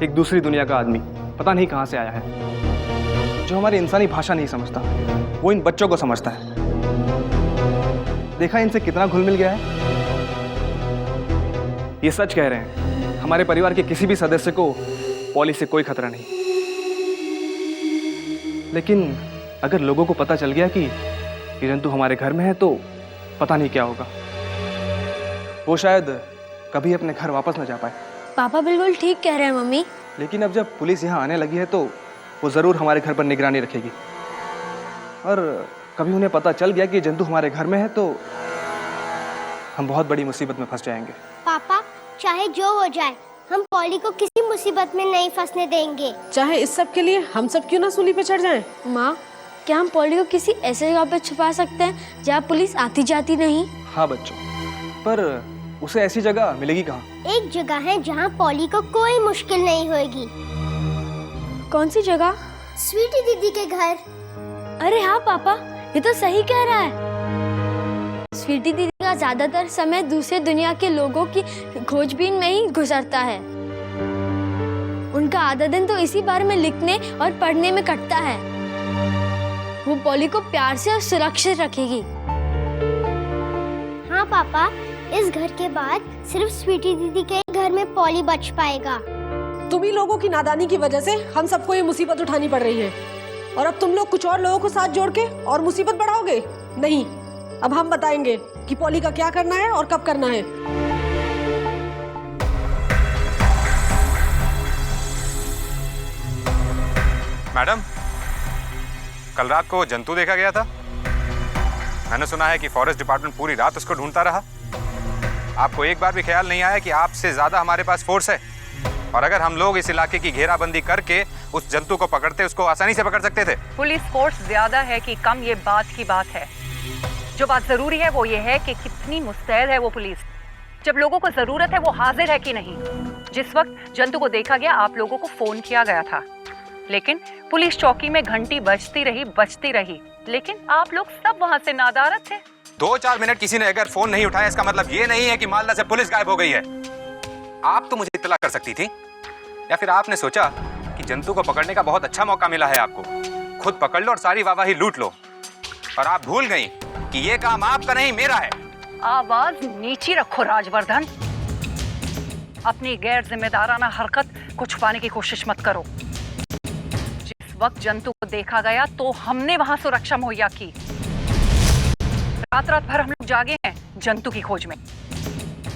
एक दूसरी दुनिया का आदमी पता नहीं कहाँ से आया है, जो हमारी इंसानी भाषा नहीं समझता, वो इन बच्चों को समझता है। देखा इनसे कितना घुल मिल गया है। ये सच कह रहे हैं, हमारे परिवार के किसी भी सदस्य को पॉली से कोई खतरा नहीं। लेकिन अगर लोगों को पता चल गया कि ये जंतु हमारे घर में है तो पता नहीं क्या होगा। वो शायद कभी अपने घर वापस न जा पाए। पापा बिल्कुल ठीक कह रहे हैं मम्मी। लेकिन अब जब पुलिस यहाँ आने लगी है तो वो जरूर हमारे घर पर निगरानी रखेगी, और कभी उन्हें पता चल गया कि जंतु हमारे घर में है तो हम बहुत बड़ी मुसीबत में फंस जाएंगे। पापा, चाहे जो हो जाए हम पॉली को किसी मुसीबत में नहीं फंसने देंगे। चाहे इस सब के लिए हम सब क्यों ना सूली पे चढ़ जाएं। माँ, क्या हम पॉली को किसी ऐसे जगह पे छुपा सकते हैं जहाँ पुलिस आती जाती नहीं? हाँ बच्चों, पर उसे ऐसी जगह मिलेगी कहाँ? एक जगह है जहाँ पॉली को कोई मुश्किल नहीं होगी। कौन सी जगह? स्वीटी दीदी के घर। अरे हाँ पापा, ये तो सही कह रहा है। स्वीटी दीदी का ज्यादातर समय दूसरे दुनिया के लोगों की खोजबीन में ही गुजरता है। उनका आधा दिन तो इसी बारे में लिखने और पढ़ने में कटता है। वो पॉली को प्यार से और सुरक्षित रखेगी। हाँ पापा, इस घर के बाद सिर्फ स्वीटी दीदी के घर में पॉली बच पाएगा। तुम ही लोगों की नादानी की वजह से हम सबको ये मुसीबत उठानी पड़ रही है, और अब तुम लोग कुछ और लोगों को साथ जोड़ के और मुसीबत बढ़ाओगे? नहीं, अब हम बताएंगे कि पॉली का क्या करना है और कब करना है। मैडम, कल रात को जंतु देखा गया था। मैंने सुना है कि फॉरेस्ट डिपार्टमेंट पूरी रात उसको ढूंढता रहा। आपको एक बार भी ख्याल नहीं आया कि आपसे ज्यादा हमारे पास फोर्स है, और अगर हम लोग इस इलाके की घेराबंदी करके उस जंतु को पकड़ते, उसको आसानी से पकड़ सकते थे। पुलिस फोर्स ज्यादा है कि कम, ये बात की बात है। जो बात जरूरी है वो ये है कि कितनी मुस्तैद है वो पुलिस। जब लोगों को जरूरत है वो हाजिर है कि नहीं। जिस वक्त जंतु को देखा गया आप लोगों को फोन किया गया था, लेकिन पुलिस चौकी में घंटी बजती रही, लेकिन आप लोग सब वहां से नादारद थे। 2-4 मिनट किसी ने अगर फोन नहीं उठाया, इसका मतलब ये नहीं है कि मालदा से पुलिस गायब हो गई है। आप तो मुझे इत्तला कर सकती थी, या फिर आपने सोचा कि जंतु को पकड़ने का बहुत अच्छा मौका मिला है आपको, खुद पकड़ लो और सारी वाहवाही लूट लो, और आप भूल गई कि ये काम आपका नहीं मेरा है। आवाज नीची रखो राजवर्धन। अपनी गैर जिम्मेदाराना हरकत को छुपाने की कोशिश मत करो। जिस वक्त जंतु को देखा गया तो हमने वहां सुरक्षा मुहैया की। रात भर हम लोग जागे हैं जंतु की खोज में,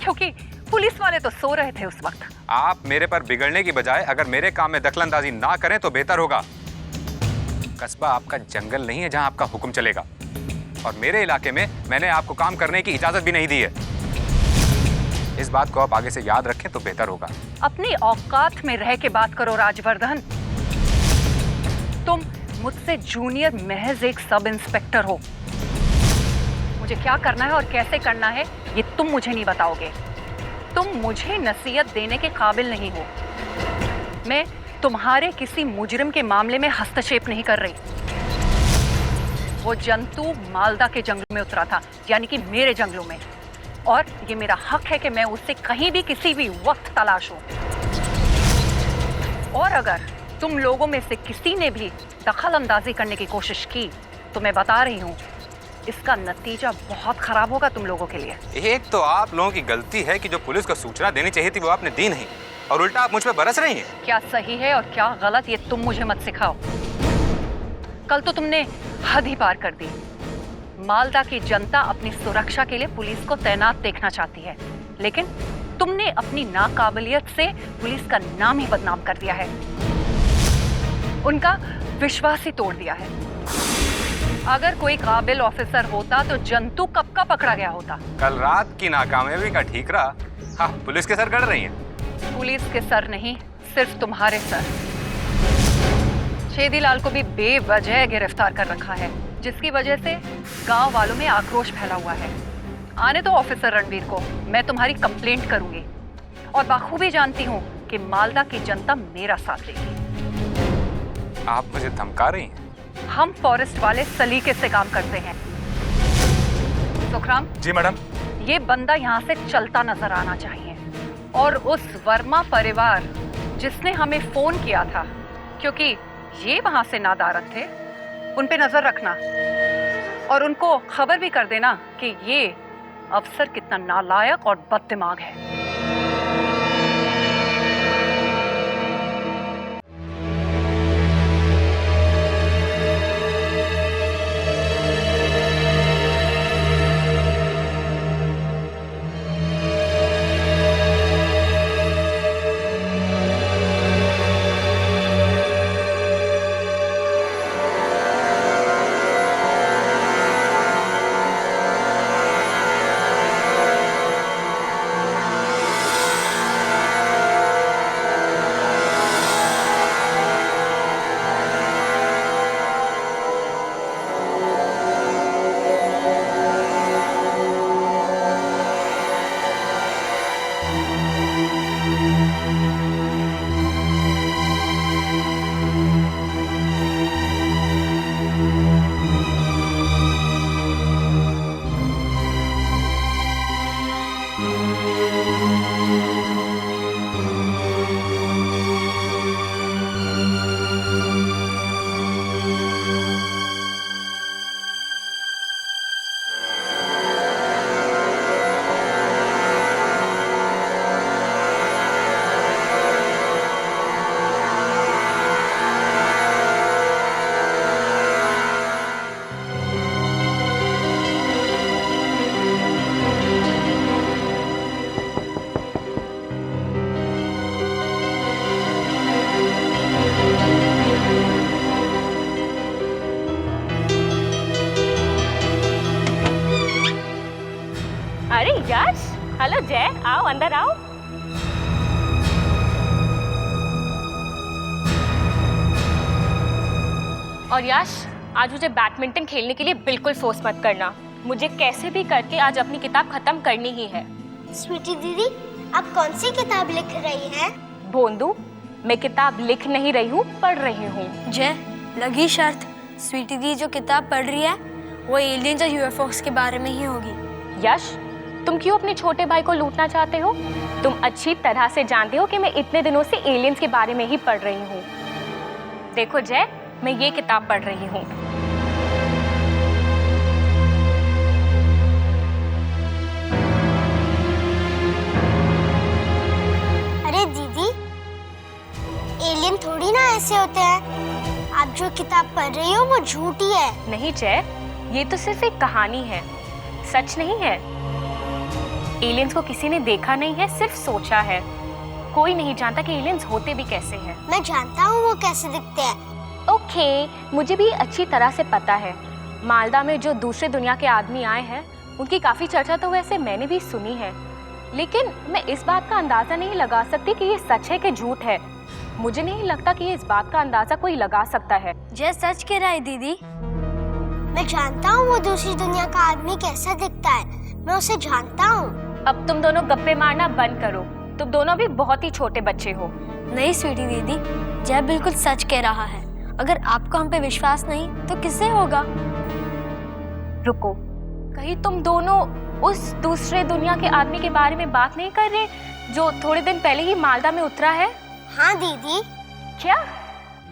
क्योंकि पुलिस वाले तो सो रहे थे उस वक्त। आप मेरे पर बिगड़ने की बजाय अगर मेरे काम में दखलंदाजी ना करें तो बेहतर होगा। कस्बा आपका जंगल नहीं है जहां आपका हुक्म चलेगा, और मेरे इलाके में मैंने आपको काम करने की इजाजत भी नहीं दी है। इस बात को आप आगे से याद रखें तो बेहतर होगा। अपनी औकात में रह के बात करो राजवर्धन। तुम मुझसे जूनियर महज एक सब इंस्पेक्टर हो। मुझे क्या करना है और कैसे करना है ये तुम मुझे नहीं बताओगे। तुम मुझे नसीहत देने के काबिल नहीं हो। मैं तुम्हारे किसी मुजरिम के मामले में हस्तक्षेप नहीं कर रही। वो जंतु मालदा के जंगलों में उतरा था, यानी कि मेरे जंगलों में, और ये मेरा हक है कि मैं उससे कहीं भी किसी भी वक्त तलाश हूं। और अगर तुम लोगों में से किसी ने भी दखल अंदाजी करने की कोशिश की तो मैं बता रही हूँ इसका नतीजा बहुत खराब होगा तुम लोगों के लिए। एक तो आप लोगों की गलती है कि जो पुलिस को सूचना देनी चाहिए थी वो आपने दी नहीं, और उल्टा आप मुझ पे बरस रही हैं। क्या सही है और क्या गलत ये तुम मुझे मत सिखाओ। कल तो तुमने हद ही पार कर दी। मालदा की जनता अपनी सुरक्षा के लिए पुलिस को तैनात देखना चाहती है, लेकिन तुमने अपनी नाकाबिलियत से पुलिस का नाम ही बदनाम कर दिया है, उनका विश्वास ही तोड़ दिया है। अगर कोई काबिल ऑफिसर होता तो जंतु कब का पकड़ा गया होता। कल रात की नाकामयाबी का ठीकरा हाँ पुलिस के सर गड़ रही हैं। पुलिस के सर नहीं, सिर्फ तुम्हारे सर। छेदीलाल को भी बेवजह गिरफ्तार कर रखा है, जिसकी वजह से गांव वालों में आक्रोश फैला हुआ है। आने दो ऑफिसर रणवीर को, मैं तुम्हारी कंप्लेंट करूंगी, और बाखूबी जानती हूँ कि मालदा की जनता मेरा साथ देगी। आप मुझे धमका रही हैं? हम फॉरेस्ट वाले सलीके से काम करते हैं। सुखराम जी मैडम। ये बंदा यहाँ से चलता नजर आना चाहिए, और उस वर्मा परिवार जिसने हमें फोन किया था, क्योंकि ये वहां से नादारत थे, उन पे नजर रखना और उनको खबर भी कर देना कि ये अफसर कितना नालायक और बददिमाग है। अरे यश, हेलो जय, आओ अंदर आओ। और यश, आज मुझे बैडमिंटन खेलने के लिए बिल्कुल फोर्स मत करना। मुझे कैसे भी करके आज अपनी किताब खत्म करनी ही है। स्वीटी दीदी, आप कौन सी किताब लिख रही हैं? भोंदू, मैं किताब लिख नहीं रही हूँ, पढ़ रही हूँ। जय, लगी शर्त। स्वीटी दी जो किताब पढ़ रही है वो एलियंस और यूएफओस के बारे में ही होगी। यश, तुम क्यों अपने छोटे भाई को लूटना चाहते हो? तुम अच्छी तरह से जानते हो कि मैं इतने दिनों से एलियंस के बारे में ही पढ़ रही हूँ। देखो जय, मैं ये किताब पढ़ रही हूँ। अरे दीदी, एलियन थोड़ी ना ऐसे होते हैं। आप जो किताब पढ़ रही हो वो झूठी है। नहीं जय, ये तो सिर्फ एक कहानी है, सच नहीं है। एलियंस को किसी ने देखा नहीं है, सिर्फ सोचा है। कोई नहीं जानता कि एलियंस होते भी कैसे हैं। मैं जानता हूँ वो कैसे दिखते हैं। ओके, मुझे भी अच्छी तरह से पता है। मालदा में जो दूसरे दुनिया के आदमी आए हैं, उनकी काफी चर्चा तो वैसे मैंने भी सुनी है, लेकिन मैं इस बात का अंदाजा नहीं लगा सकती कि ये सच है कि झूठ है। मुझे नहीं लगता कि इस बात का अंदाजा कोई लगा सकता है। जय सच कह रहा है दीदी। मैं जानता हूँ वो दूसरी दुनिया का आदमी कैसा दिखता है, मैं उसे जानता हूँ। अब तुम दोनों गप्पे मारना बंद करो, तुम दोनों भी बहुत ही छोटे बच्चे हो। नहीं स्वीटी दीदी, जय बिल्कुल सच कह रहा है। अगर आपको हम पे विश्वास नहीं तो किससे होगा? रुको, कहीं तुम दोनों उस दूसरे दुनिया के आदमी के बारे में बात नहीं कर रहे जो थोड़े दिन पहले ही मालदा में उतरा है? हाँ दीदी। क्या?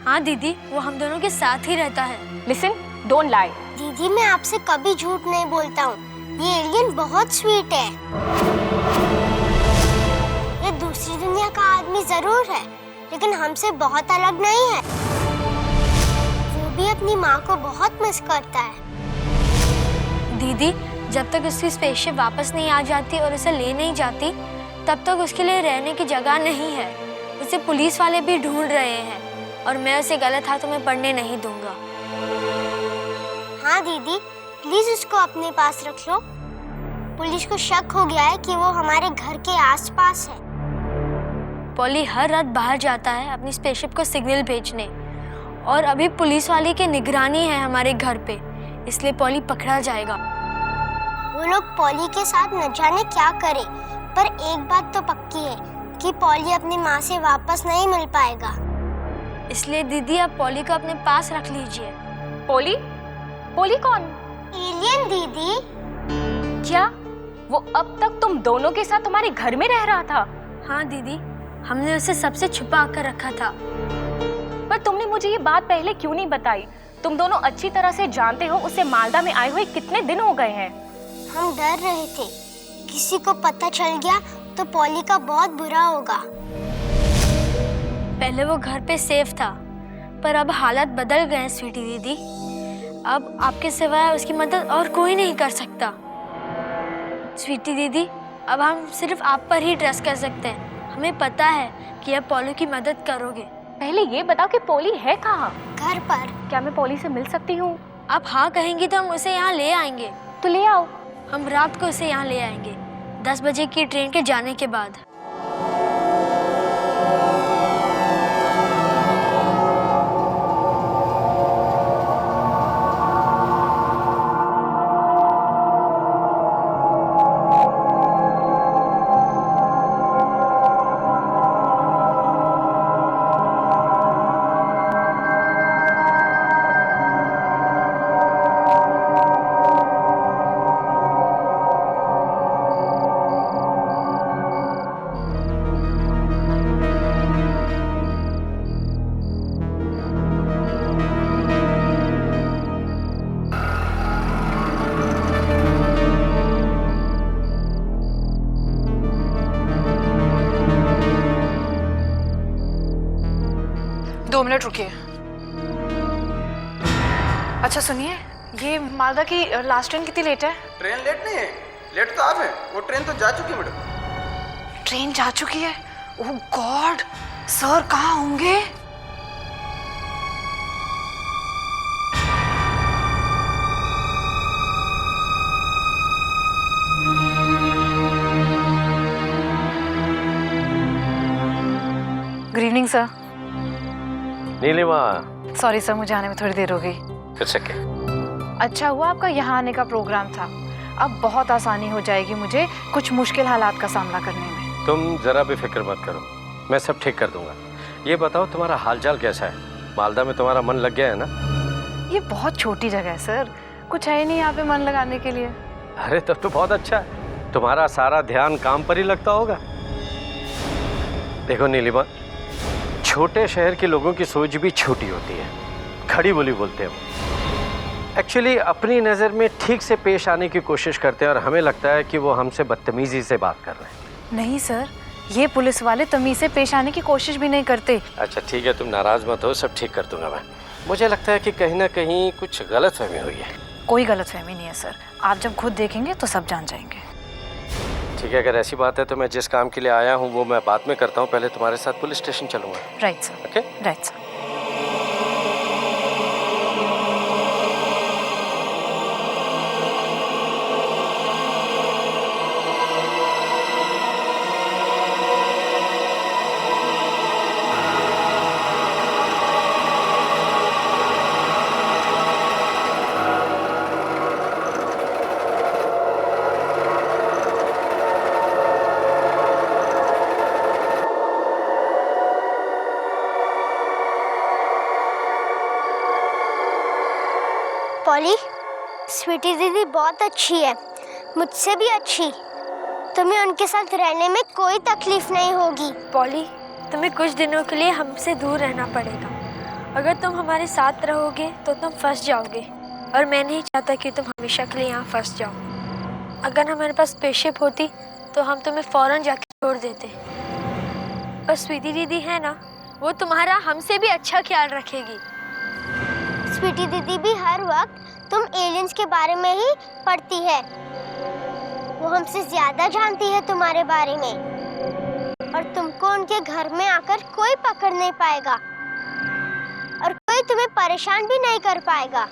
हाँ दीदी, वो हम दोनों के साथ ही रहता है। Listen, don't lie. दीदी, मैं आपसे कभी झूठ नहीं बोलता हूँ। ये एलियन बहुत स्वीट है। ये दूसरी दुनिया का आदमी जरूर है, लेकिन हमसे बहुत अलग नहीं है। वो भी अपनी माँ को बहुत मिस करता है। दीदी, जब तक उसकी स्पेसशिप वापस नहीं आ जाती और उसे ले नहीं जाती, तब तक उसके लिए रहने की जगह नहीं है। उसे पुलिस वाले भी ढूंढ रहे हैं और मैं उसे गलत हाथों में पड़ने नहीं दूंगा। हाँ दीदी, प्लीज उसको अपने पास रख लो। पुलिस को शक हो गया है कि वो हमारे घर के आसपास है। पॉली हर रात बाहर जाता है अपनी स्पेसशिप को सिग्नल भेजने, और अभी पुलिस वाले की निगरानी है हमारे घर पे, इसलिए पॉली पकड़ा जाएगा। वो लोग पॉली के साथ न जाने क्या करे, पर एक बात तो पक्की है कि पॉली अपनी माँ से वापस नहीं मिल पाएगा। इसलिए दीदी, आप पॉली को अपने पास रख लीजिए। पोली? पोली कौन? एलियन दीदी। क्या वो अब तक तुम दोनों के साथ तुम्हारे घर में रह रहा था? हाँ दीदी, हमने उसे सबसे छुपा कर रखा था। पर तुमने मुझे ये बात पहले क्यों नहीं बताई? तुम दोनों अच्छी तरह से जानते हो उसे मालदा में आए हुए कितने दिन हो गए हैं। हम डर रहे थे किसी को पता चल गया तो पॉली का बहुत बुरा होगा। पहले वो घर पे सेफ था, पर अब हालात बदल गए हैं स्वीटी दीदी। अब आपके सिवाय उसकी मदद और कोई नहीं कर सकता। स्वीटी दीदी, अब हम सिर्फ आप पर ही ट्रस्ट कर सकते हैं। हमें पता है कि आप पॉली की मदद करोगे। पहले ये बताओ कि पोली है कहाँ? घर पर। क्या मैं पोली से मिल सकती हूँ? आप हाँ कहेंगी तो हम उसे यहाँ ले आएंगे। तो ले आओ। हम रात को उसे यहाँ ले आएंगे 10 बजे की ट्रेन के जाने के बाद। दो मिनट रुकिए। अच्छा सुनिए, ये मालदा की लास्ट ट्रेन कितनी लेट है? ट्रेन लेट नहीं है, लेट तो आप हैं। वो ट्रेन तो जा चुकी है मैडम। ट्रेन जा चुकी है? ओह गॉड, सर कहाँ होंगे? Good evening sir. Nilima. Sorry sir, मुझे आने में थोड़ी देर हो गई। It's okay. अच्छा हुआ आपका यहाँ आने का प्रोग्राम था। अब बहुत आसानी हो जाएगी मुझे कुछ मुश्किल हालात का सामना करने में। तुम जरा भी फिक्र मत करो, मैं सब ठीक कर दूंगा। ये बताओ तुम्हारा हालचाल कैसा है? मालदा में तुम्हारा मन लग गया है ना? ये बहुत छोटी जगह है सर, कुछ है ही नहीं यहाँ पे मन लगाने के लिए। अरे तब तो बहुत अच्छा है, तुम्हारा सारा ध्यान काम पर ही लगता होगा। देखो नीलिमा, छोटे शहर के लोगों की सोच भी छोटी होती है, खड़ी बोली बोलते हैं। एक्चुअली अपनी नज़र में ठीक से पेश आने की कोशिश करते हैं और हमें लगता है कि वो हमसे बदतमीजी से बात कर रहे हैं। नहीं सर, ये पुलिस वाले तमीज से पेश आने की कोशिश भी नहीं करते। अच्छा ठीक है, तुम नाराज मत हो, सब ठीक कर दूंगा मैं। मुझे लगता है कि कहीं ना कहीं कुछ गलतफहमी हुई है। कोई गलतफहमी नहीं है सर, आप जब खुद देखेंगे तो सब जान जाएंगे। ठीक है, अगर ऐसी बात है तो मैं जिस काम के लिए आया हूँ वो मैं बाद में करता हूँ, पहले तुम्हारे साथ पुलिस स्टेशन चलूँगा। Right sir. Okay, right sir. Polly, Sweety दीदी बहुत अच्छी है, मुझसे भी अच्छी। तुम्हें उनके साथ रहने में कोई तकलीफ नहीं होगी। पॉली, तुम्हें कुछ दिनों के लिए हमसे दूर रहना पड़ेगा। अगर तुम हमारे साथ रहोगे तो तुम फंस जाओगे, और मैं नहीं चाहता कि तुम हमेशा के लिए यहाँ फंस जाओ। अगर हमारे पास स्पेसशिप होती तो हम तुम्हें फ़ौरन जाके छोड़ देते। और स्वीटी दीदी है ना, वो तुम्हारा हमसे भी अच्छा ख्याल रखेगी। स्वीटी दीदी भी हर वक्त तुम एलियंस के बारे में ही पढ़ती है। वो हमसे ज्यादा जानती है तुम्हारे बारे में, और तुमको उनके घर में आकर कोई पकड़ नहीं पाएगा और कोई तुम्हें परेशान भी नहीं कर पाएगा।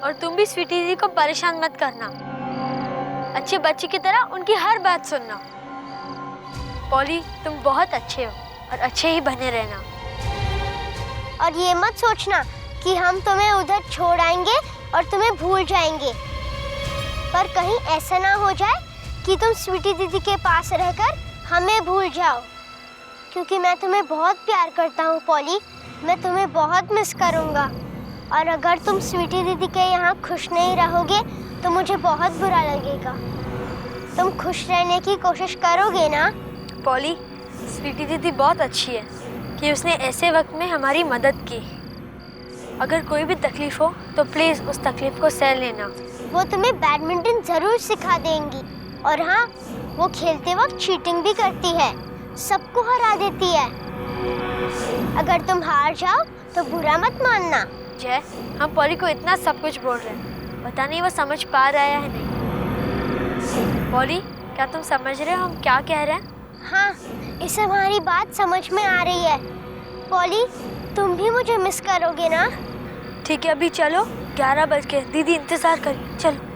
और तुम भी स्वीटी दीदी को परेशान मत करना, अच्छे बच्चे की तरह उनकी हर बात सुनना। पॉली, तुम बहुत अच्छे हो और अच्छे ही बने रहना। और ये मत सोचना कि हम तुम्हें उधर छोड़ आएंगे और तुम्हें भूल जाएंगे, पर कहीं ऐसा ना हो जाए कि तुम स्वीटी दीदी के पास रहकर हमें भूल जाओ, क्योंकि मैं तुम्हें बहुत प्यार करता हूँ पॉली। मैं तुम्हें बहुत मिस करूँगा, और अगर तुम स्वीटी दीदी के यहाँ खुश नहीं रहोगे तो मुझे बहुत बुरा लगेगा। तुम खुश रहने की कोशिश करोगे ना? पॉली, स्वीटी दीदी बहुत अच्छी है कि उसने ऐसे वक्त में हमारी मदद की। अगर कोई भी तकलीफ हो तो प्लीज उस तकलीफ को सह लेना। वो तुम्हें बैडमिंटन जरूर सिखा देंगी। और हाँ, वो खेलते वक्त चीटिंग भी करती है, सबको हरा देती है। अगर तुम हार जाओ तो बुरा मत मानना। जय, हम पॉली को इतना सब कुछ बोल रहे हैं, पता नहीं वो समझ पा रहा है नहीं। पॉली, क्या तुम समझ रहे हो हम क्या कह रहे हैं? हाँ, इसे हमारी बात समझ में आ रही है। पॉली, तुम भी मुझे मिस करोगे ना? ठीक है, अभी चलो, 11 बज के, दीदी इंतजार करिए, चलो।